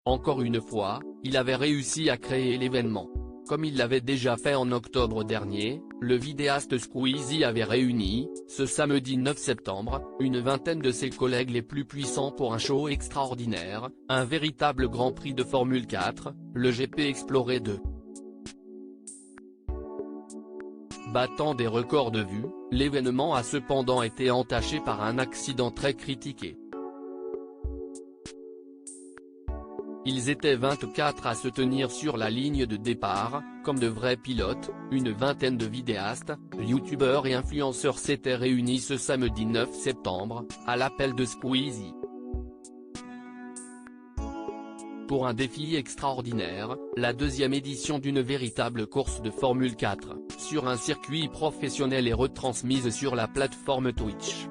Encore une fois, il avait réussi à créer l'événement. Comme il l'avait déjà fait en octobre dernier, le vidéaste Squeezie avait réuni, ce samedi 9 septembre, une vingtaine de ses collègues les plus puissants pour un show extraordinaire, un véritable Grand Prix de Formule 4, le GP Explorer 2. Battant des records de vues, l'événement a cependant été entaché par un accident très critiqué. Ils étaient 24 à se tenir sur la ligne de départ, comme de vrais pilotes, une vingtaine de vidéastes, youtubeurs et influenceurs s'étaient réunis ce samedi 9 septembre, à l'appel de Squeezie. Pour un défi extraordinaire, la deuxième édition d'une véritable course de Formule 4, sur un circuit professionnel est retransmise sur la plateforme Twitch.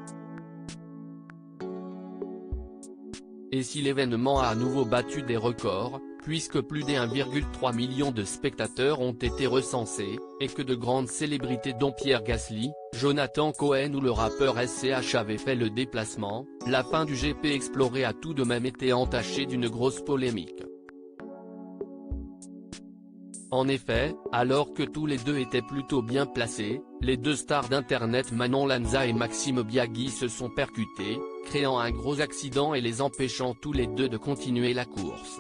Et si l'événement a à nouveau battu des records, puisque plus d'1,3 million de spectateurs ont été recensés, et que de grandes célébrités dont Pierre Gasly, Jonathan Cohen ou le rappeur SCH avaient fait le déplacement, la fin du GP Explorer a tout de même été entachée d'une grosse polémique. En effet, alors que tous les deux étaient plutôt bien placés, les deux stars d'internet Manon Lanza et Maxime Biaggi se sont percutés, créant un gros accident et les empêchant tous les deux de continuer la course.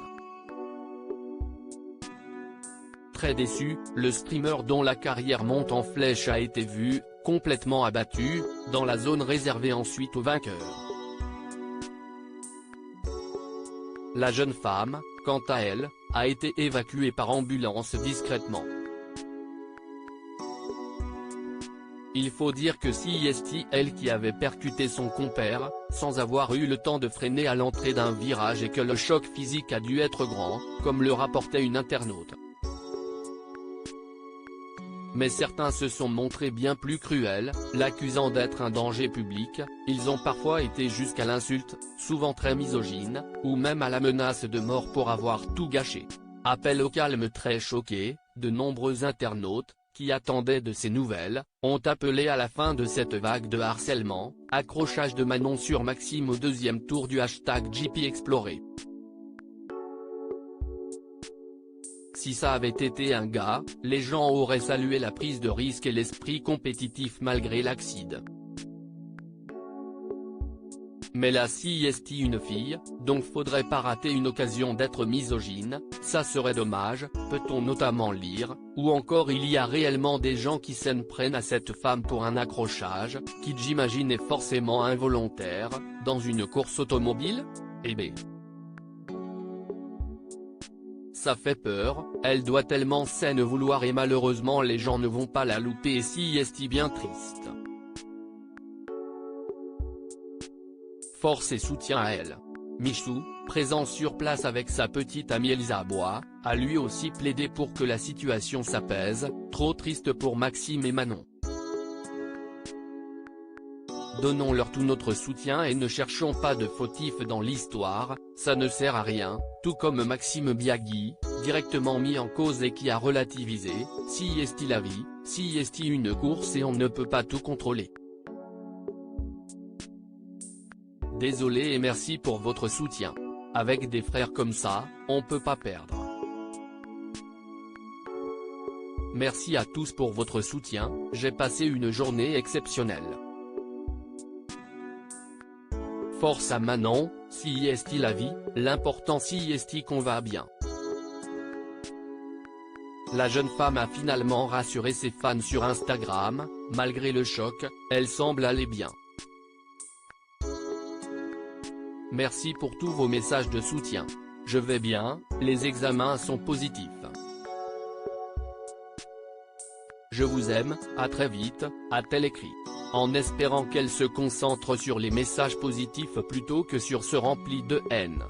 Très déçu, le streamer dont la carrière monte en flèche a été vu, complètement abattu, dans la zone réservée ensuite aux vainqueurs. La jeune femme, quant à elle, a été évacuée par ambulance discrètement. Il faut dire que c'est elle qui avait percuté son compère, sans avoir eu le temps de freiner à l'entrée d'un virage et que le choc physique a dû être grand, comme le rapportait une internaute. Mais certains se sont montrés bien plus cruels, l'accusant d'être un danger public, ils ont parfois été jusqu'à l'insulte, souvent très misogyne, ou même à la menace de mort pour avoir tout gâché. Appel au calme très choqué, de nombreux internautes, qui attendaient de ces nouvelles, ont appelé à la fin de cette vague de harcèlement, accrochage de Manon sur Maxime au deuxième tour du hashtag GP Explorer. Si ça avait été un gars, les gens auraient salué la prise de risque et l'esprit compétitif malgré l'accident. Mais là si est une fille, donc faudrait pas rater une occasion d'être misogyne, ça serait dommage, peut-on notamment lire, ou encore il y a réellement des gens qui s'en prennent à cette femme pour un accrochage, qui j'imagine est forcément involontaire, dans une course automobile ? Eh ben. Ça fait peur, elle doit tellement s'en vouloir et malheureusement les gens ne vont pas la louper et si est bien triste. Force et soutien à elle. Michou, présent sur place avec sa petite amie Elsa Bois, a lui aussi plaidé pour que la situation s'apaise, trop triste pour Maxime et Manon. Donnons-leur tout notre soutien et ne cherchons pas de fautifs dans l'histoire, ça ne sert à rien, tout comme Maxime Biaggi, directement mis en cause et qui a relativisé, si est la vie, si est une course et on ne peut pas tout contrôler. Désolé et merci pour votre soutien. Avec des frères comme ça, on peut pas perdre. Merci à tous pour votre soutien, j'ai passé une journée exceptionnelle. Force à Manon, si est la vie, l'important si est qu'on va bien. La jeune femme a finalement rassuré ses fans sur Instagram, malgré le choc, elle semble aller bien. Merci pour tous vos messages de soutien. Je vais bien, les examens sont positifs. Je vous aime, à très vite, a-t-elle écrit. En espérant qu'elle se concentre sur les messages positifs plutôt que sur ceux remplis de haine.